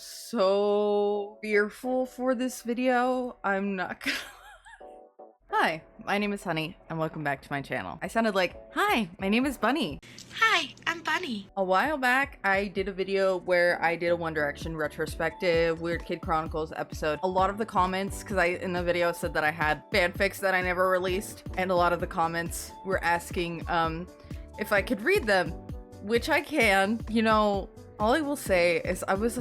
so fearful for this video. I'm not gonna. Hi, my name is Honey, and welcome back to my channel. I sounded like, hi, my name is Bunny. Hi, I'm Bunny. A while back, I did a video where I did a One Direction retrospective, Weird Kid Chronicles episode. A lot of the comments, because in the video said that I had fanfics that I never released, and a lot of the comments were asking if I could read them, which I can. You know, all I will say is I was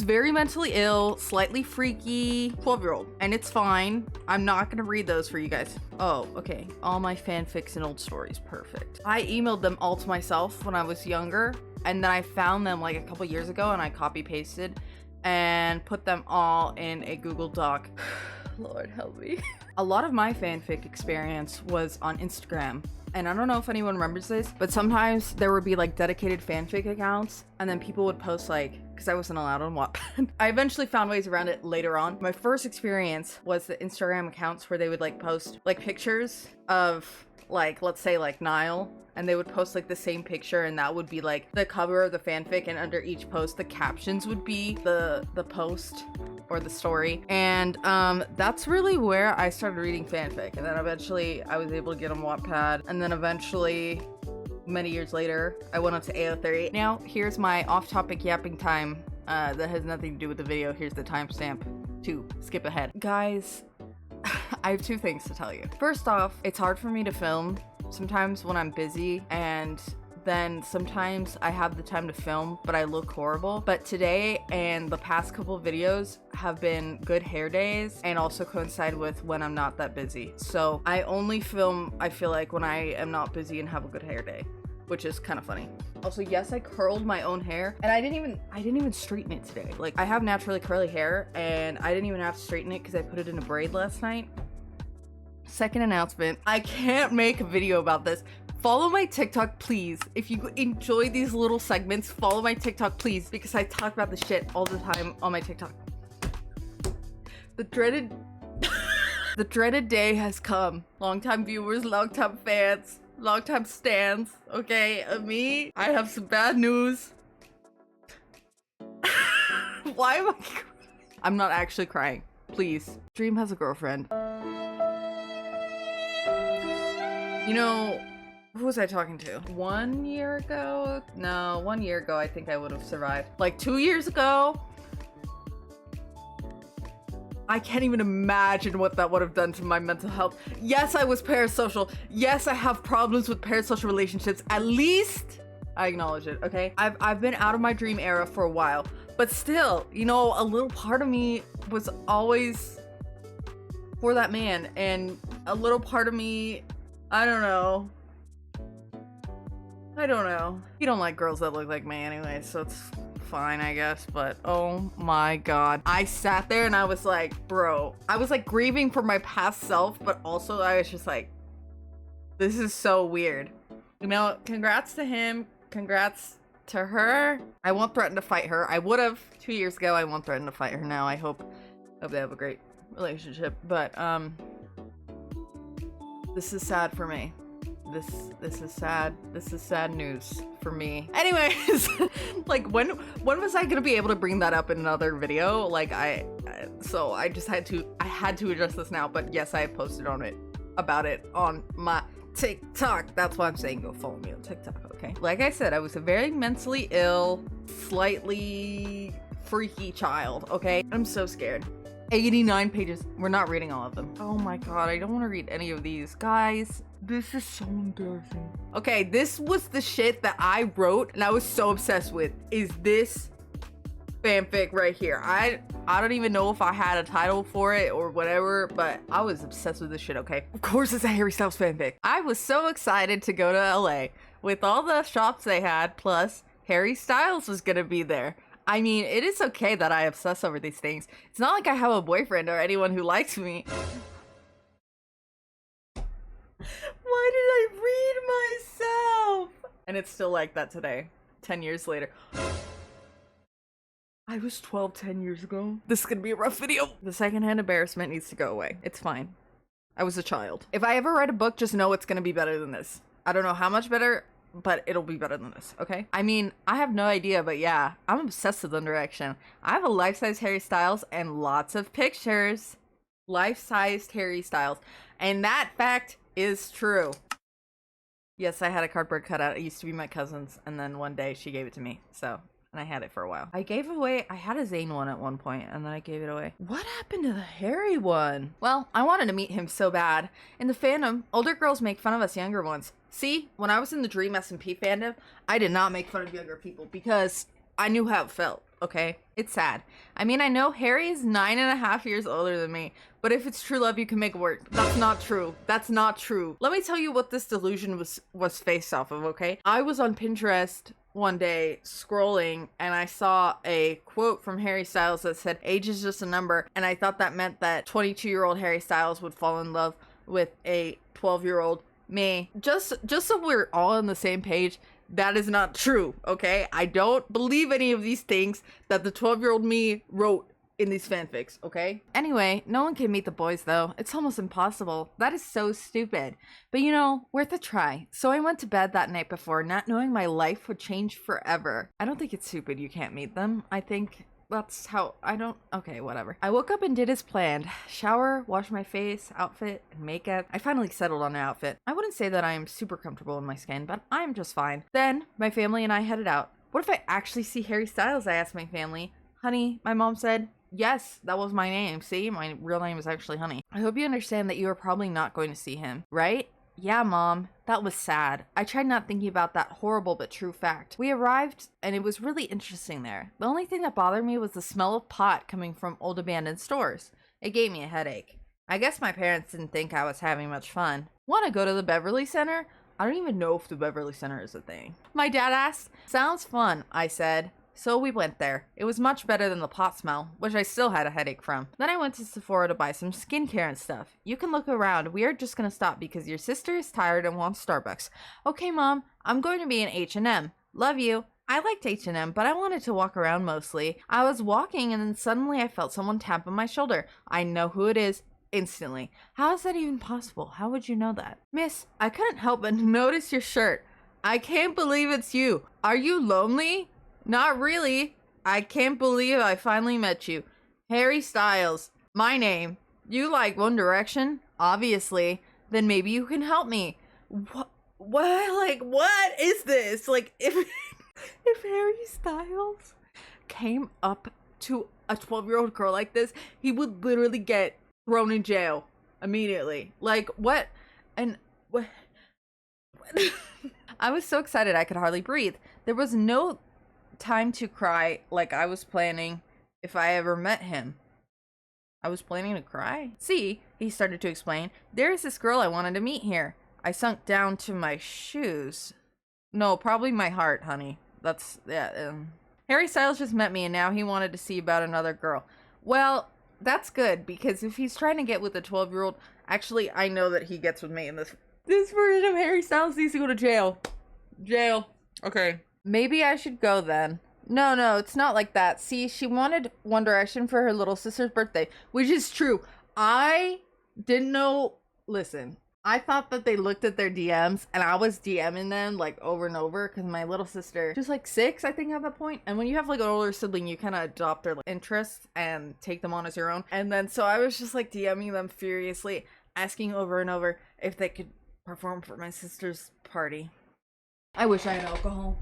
very mentally ill, slightly freaky 12-year-old, and it's fine. I'm not gonna read those for you guys. Oh, okay. All my fanfics and old stories, perfect. I emailed them all to myself when I was younger, and then I found them like a couple years ago, and I copy pasted and put them all in a Google Doc. Lord help me. A lot of my fanfic experience was on Instagram. And I don't know if anyone remembers this, but sometimes there would be like dedicated fanfic accounts, and then people would post like, because I wasn't allowed on Wattpad. I eventually found ways around it later on. My first experience was the Instagram accounts where they would like post like pictures of like, let's say like Niall, and they would post like the same picture, and that would be like the cover of the fanfic, and under each post the captions would be the post or the story. And that's really where I started reading fanfic, and then eventually I was able to get on Wattpad, and then eventually many years later I went on to AO38. Now here's my off-topic yapping time that has nothing to do with the video. Here's the timestamp to skip ahead. Guys, I have two things to tell you. First off, it's hard for me to film sometimes when I'm busy, and then sometimes I have the time to film, but I look horrible. But today and the past couple videos have been good hair days, and also coincide with when I'm not that busy. So I only film, I feel like, when I am not busy and have a good hair day, which is kind of funny. Also, yes, I curled my own hair, and I didn't even straighten it today. Like, I have naturally curly hair, and I didn't even have to straighten it because I put it in a braid last night. Second announcement, I can't make a video about this. Follow my TikTok, please. If you enjoy these little segments, follow my TikTok, please, because I talk about this shit all the time on my TikTok. The dreaded day has come. Longtime viewers, longtime fans, longtime stans, okay? Me, I have some bad news. Why am I crying? I'm not actually crying. Please. Dream has a girlfriend. You know, who was I talking to? 1 year ago? No, 1 year ago I think I would have survived. Like 2 years ago? I can't even imagine what that would have done to my mental health. Yes, I was parasocial. Yes, I have problems with parasocial relationships. At least I acknowledge it, okay? I've been out of my dream era for a while, but still, you know, a little part of me was always for that man, and a little part of me, I don't know. You don't like girls that look like me anyway, so it's fine, I guess. But oh my god, I sat there and I was like, bro, I was like grieving for my past self, but also I was just like, this is so weird. You know, congrats to him, congrats to her. I won't threaten to fight her. I would have 2 years ago. I won't threaten to fight her now. I hope they have a great relationship. But this is sad for me. This is sad. This is sad news for me. Anyways, like when was I gonna be able to bring that up in another video? Like so I just had to address this now. But yes, I have posted about it on my TikTok. That's why I'm saying go follow me on TikTok, okay? Like I said, I was a very mentally ill, slightly freaky child, okay? I'm so scared. 89 pages. We're not reading all of them. Oh my god, I don't want to read any of these. Guys, this is so embarrassing. Okay, this was the shit that I wrote and I was so obsessed with. Is this fanfic right here? I don't even know if I had a title for it or whatever, but I was obsessed with this shit, okay? Of course it's a Harry Styles fanfic. I was so excited to go to LA with all the shops they had, plus Harry Styles was gonna be there. I mean, it is okay that I obsess over these things. It's not like I have a boyfriend or anyone who likes me. Why did I read myself? And it's still like that today, 10 years later. I was 12 10 years ago. This is gonna be a rough video. The secondhand embarrassment needs to go away. It's fine. I was a child. If I ever write a book, just know it's gonna be better than this. I don't know how much better. but it'll be better than this, okay? I mean, I have no idea, but yeah, I'm obsessed with One Direction. I have a life-size Harry Styles and lots of pictures. Life-sized Harry Styles. And that fact is true. Yes, I had a cardboard cutout. It used to be my cousin's, and then one day she gave it to me, so... and I had it for a while. I had a Zayn one at one point, and then I gave it away. What happened to the Harry one? Well, I wanted to meet him so bad. In the fandom, older girls make fun of us younger ones. See, when I was in the Dream SMP fandom, I did not make fun of younger people because I knew how it felt, okay? It's sad. I mean, I know Harry is 9.5 years older than me, but if it's true love, you can make it work. That's not true. That's not true. Let me tell you what this delusion was based off of, okay? I was on Pinterest one day scrolling and I saw a quote from Harry Styles that said age is just a number, and I thought that meant that 22-year-old Harry Styles would fall in love with a 12-year-old me. Just so we're all on the same page, that is not true, okay? I don't believe any of these things that the 12-year-old me wrote in these fanfics, okay? Anyway, no one can meet the boys though. It's almost impossible. That is so stupid. But you know, worth a try. So I went to bed that night before, not knowing my life would change forever. I don't think it's stupid you can't meet them. I think that's how okay, whatever. I woke up and did as planned. Shower, wash my face, outfit, and makeup. I finally settled on an outfit. I wouldn't say that I am super comfortable in my skin, but I am just fine. Then, my family and I headed out. What if I actually see Harry Styles? I asked my family. Honey, my mom said, yes, that was my name. See, my real name is actually Honey. I hope you understand that you are probably not going to see him, right? Yeah, Mom, that was sad. I tried not thinking about that horrible but true fact. We arrived, and it was really interesting there. The only thing that bothered me was the smell of pot coming from old abandoned stores. It gave me a headache. I guess my parents didn't think I was having much fun. Want to go to the Beverly Center? I don't even know if the Beverly Center is a thing. My dad asked. Sounds fun, I said. So we went there. It was much better than the pot smell, which I still had a headache from. Then I went to Sephora to buy some skincare and stuff. You can look around. We are just gonna stop because your sister is tired and wants Starbucks. Okay, Mom, I'm going to be in H&M. Love you. I liked H&M, but I wanted to walk around mostly. I was walking and then suddenly I felt someone tap on my shoulder. I know who it is instantly. How is that even possible? How would you know that? Miss, I couldn't help but notice your shirt. I can't believe it's you. Are you lonely? Not really. I can't believe I finally met you. Harry Styles. My name. You like One Direction? Obviously. Then maybe you can help me. What? Like, what is this? Like, if Harry Styles came up to a 12-year-old girl like this, he would literally get thrown in jail immediately. Like, what? And what? I was so excited I could hardly breathe. There was no time to cry like I was planning if I ever met him. I was planning to cry? See, he started to explain, there is this girl I wanted to meet here. I sunk down to my shoes. No, probably my heart, honey. That's, yeah. Harry Styles just met me and now he wanted to see about another girl. Well, that's good because if he's trying to get with a 12-year-old, actually, I know that he gets with me in this version of Harry Styles needs to go to jail. Jail. Okay. Maybe I should go then. No, it's not like that. See, she wanted One Direction for her little sister's birthday, which is true. I didn't know. Listen, I thought that they looked at their DMs and I was DMing them like over and over because my little sister, she was like 6, I think, at that point. And when you have like an older sibling, you kind of adopt their like, interests and take them on as your own. And then so I was just like DMing them furiously, asking over and over if they could perform for my sister's party. I wish I had alcohol.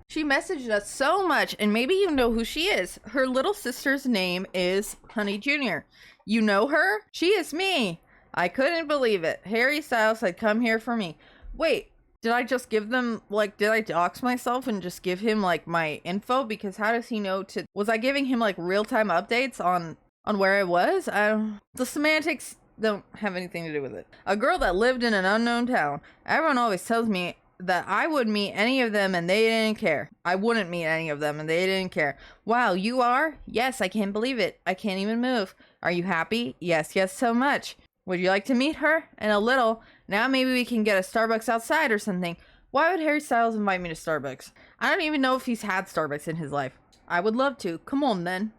She messaged us so much, and maybe you know who she is. Her little sister's name is Honey Jr. You know her? She is me. I couldn't believe it. Harry Styles had come here for me. Wait, did I just give them, like, did I dox myself and just give him, like, my info? Because how does he know to, was I giving him, like, real-time updates on where I was? The semantics don't have anything to do with it. A girl that lived in an unknown town. Everyone always tells me that I would meet any of them and they didn't care. I wouldn't meet any of them and they didn't care. Wow, you are? Yes, I can't believe it. I can't even move. Are you happy? Yes, so much. Would you like to meet her? In a little. Now maybe we can get a Starbucks outside or something. Why would Harry Styles invite me to Starbucks? I don't even know if he's had Starbucks in his life. I would love to. Come on then.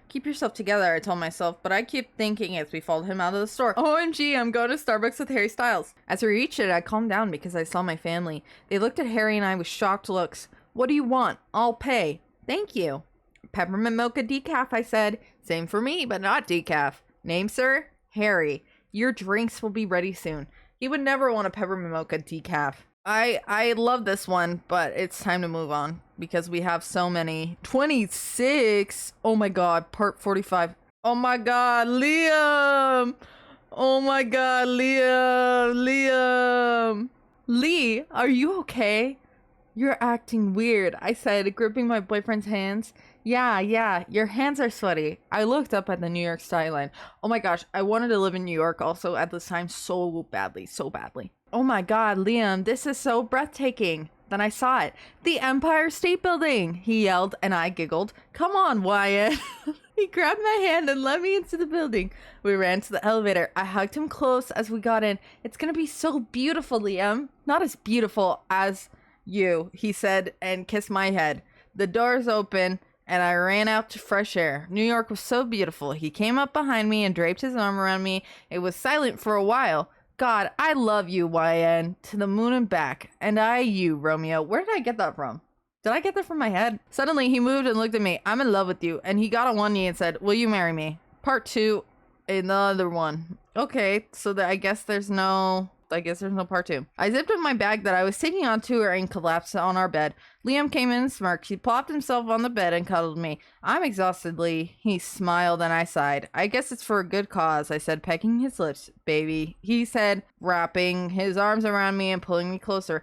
Keep yourself together, I told myself, but I keep thinking as we followed him out of the store. OMG, I'm going to Starbucks with Harry Styles. As we reached it, I calmed down because I saw my family. They looked at Harry and I with shocked looks. What do you want? I'll pay. Thank you. Peppermint mocha decaf, I said. Same for me, but not decaf. Name, sir? Harry. Your drinks will be ready soon. He would never want a peppermint mocha decaf. I love this one, but it's time to move on because we have so many. 26. Oh my god, part 45. Oh my god, Liam. Oh my god, Liam. Lee, are you okay? You're acting weird, I said, gripping my boyfriend's hands. Yeah, your hands are sweaty. I looked up at the New York skyline. Oh my gosh, I wanted to live in New York also at this time so badly. Oh my god, Liam, this is so breathtaking. Then I saw it. The Empire State Building, he yelled, and I giggled. Come on, Wyatt. He grabbed my hand and led me into the building. We ran to the elevator. I hugged him close as we got in. It's gonna be so beautiful, Liam. Not as beautiful as you, he said, and kissed my head. The doors open, and I ran out to fresh air. New York was so beautiful. He came up behind me and draped his arm around me. It was silent for a while. God, I love you, YN. To the moon and back. And I you, Romeo. Where did I get that from? Did I get that from my head? Suddenly, he moved and looked at me. I'm in love with you. And he got on one knee and said, will you marry me? Part 2, another one. Okay, so I guess there's no part 2. I zipped up my bag that I was taking on tour and collapsed on our bed. Liam came in and smirked. He plopped himself on the bed and cuddled me. I'm exhausted, Lee. He smiled and I sighed. I guess it's for a good cause, I said, pecking his lips. Baby, he said, wrapping his arms around me and pulling me closer.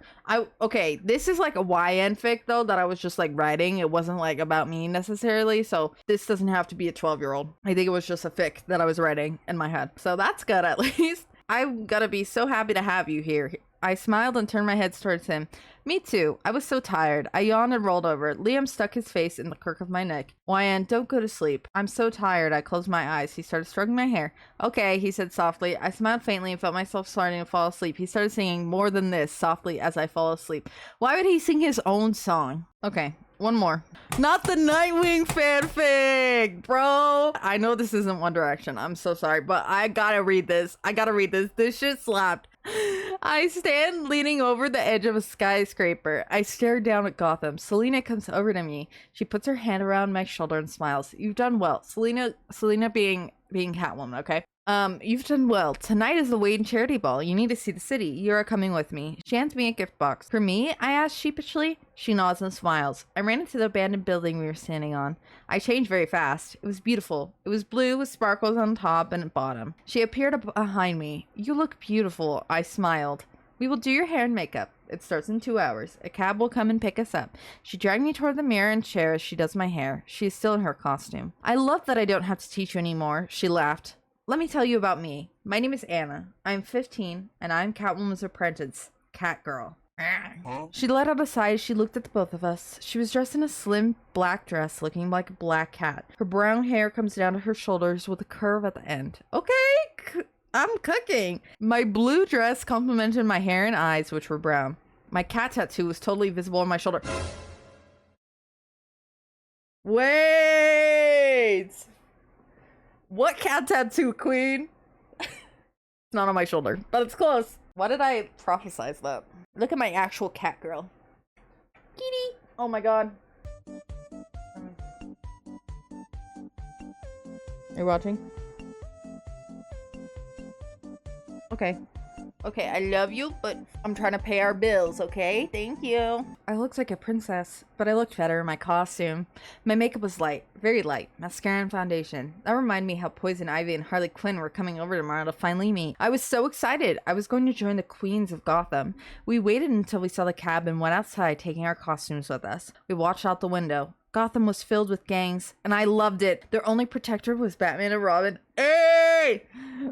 Okay, this is like a YN fic though that I was just like writing. It wasn't like about me necessarily, so this doesn't have to be a 12-year-old. I think it was just a fic that I was writing in my head. So that's good at least. I'm gonna be so happy to have you here. I smiled and turned my head towards him. Me too. I was so tired. I yawned and rolled over. Liam stuck his face in the crook of my neck. Wyan, don't go to sleep. I'm so tired. I closed my eyes. He started stroking my hair. Okay, he said softly. I smiled faintly and felt myself starting to fall asleep. He started singing More Than This softly as I fall asleep. Why would he sing his own song? Okay. One more. Not the Nightwing fanfic, bro. I know this isn't One Direction. I'm so sorry, but I gotta read this. This shit slapped. I stand leaning over the edge of a skyscraper. I stare down at Gotham. Selena comes over to me. She puts her hand around my shoulder and smiles. You've done well. Selena being Catwoman, okay? You've done well. Tonight is the Wayne charity ball. You need to see the city. You are coming with me. She hands me a gift box. For me? I asked sheepishly. She nods and smiles. I ran into the abandoned building we were standing on. I changed very fast. It was beautiful. It was blue with sparkles on top and bottom. She appeared behind me. You look beautiful. I smiled. We will do your hair and makeup. It starts in 2 hours. A cab will come and pick us up. She dragged me toward the mirror and chair as she does my hair. She is still in her costume. I love that I don't have to teach you anymore. She laughed. Let me tell you about me. My name is Anna. I'm 15, and I'm Catwoman's apprentice, Catgirl. She let out a sigh as she looked at the both of us. She was dressed in a slim black dress looking like a black cat. Her brown hair comes down to her shoulders with a curve at the end. Okay, I'm cooking. My blue dress complemented my hair and eyes, which were brown. My cat tattoo was totally visible on my shoulder. Wait! What cat tattoo, queen? It's not on my shoulder, but it's close. Why did I prophesize that? Look at my actual cat girl. Kitty! Oh my god. Are you watching? Okay. Okay, I love you, but I'm trying to pay our bills, okay? Thank you. I looked like a princess, but I looked better in my costume. My makeup was light, very light, mascara and foundation. That reminded me how Poison Ivy and Harley Quinn were coming over tomorrow to finally meet. I was so excited. I was going to join the Queens of Gotham. We waited until we saw the cab and went outside, taking our costumes with us. We watched out the window. Gotham was filled with gangs, and I loved it. Their only protector was Batman and Robin. Hey!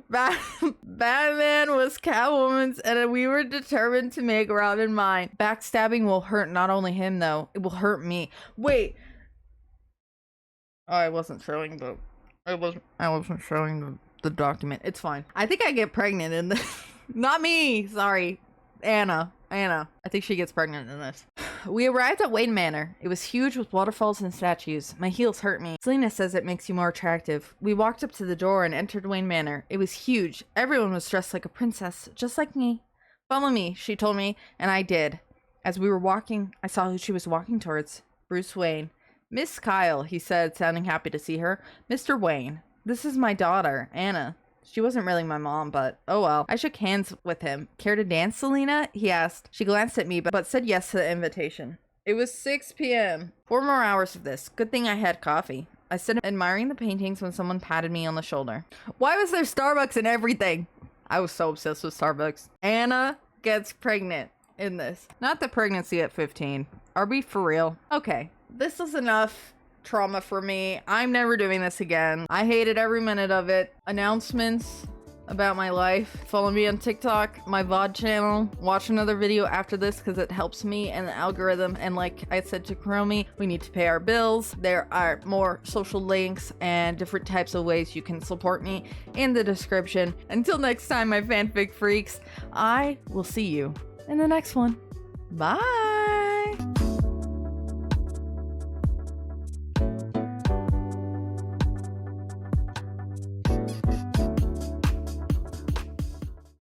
Batman was Catwoman's, and we were determined to make Robin mine. Backstabbing will hurt not only him, though. It will hurt me. Wait. Oh, I wasn't showing the document. It's fine. I think I get pregnant in this. Not me. Sorry. Anna. I think she gets pregnant in this. We arrived at Wayne Manor. It was huge with waterfalls and statues. My heels hurt me. Selena says it makes you more attractive. We walked up to the door and entered Wayne Manor. It was huge. Everyone was dressed like a princess, just like me. Follow me, she told me, and I did. As we were walking, I saw who she was walking towards. Bruce Wayne. Miss Kyle, he said, sounding happy to see her. Mr. Wayne. This is my daughter, Anna. She wasn't really my mom, but oh well. I shook hands with him. Care to dance, Selena? He asked. She glanced at me, but said yes to the invitation. It was 6 p.m. 4 more hours of this. Good thing I had coffee. I stood admiring the paintings when someone patted me on the shoulder. Why was there Starbucks and everything? I was so obsessed with Starbucks. Anna gets pregnant in this. Not the pregnancy at 15. Are we for real? Okay, this is enough trauma for me. I'm never doing this again. I hated every minute of it. Announcements about my life. Follow me on TikTok, my VOD channel. Watch another video after this because it helps me and the algorithm. And like I said to Kuromi, we need to pay our bills. There are more social links and different types of ways you can support me in the description. Until next time, my fanfic freaks, I will see you in the next one. Bye!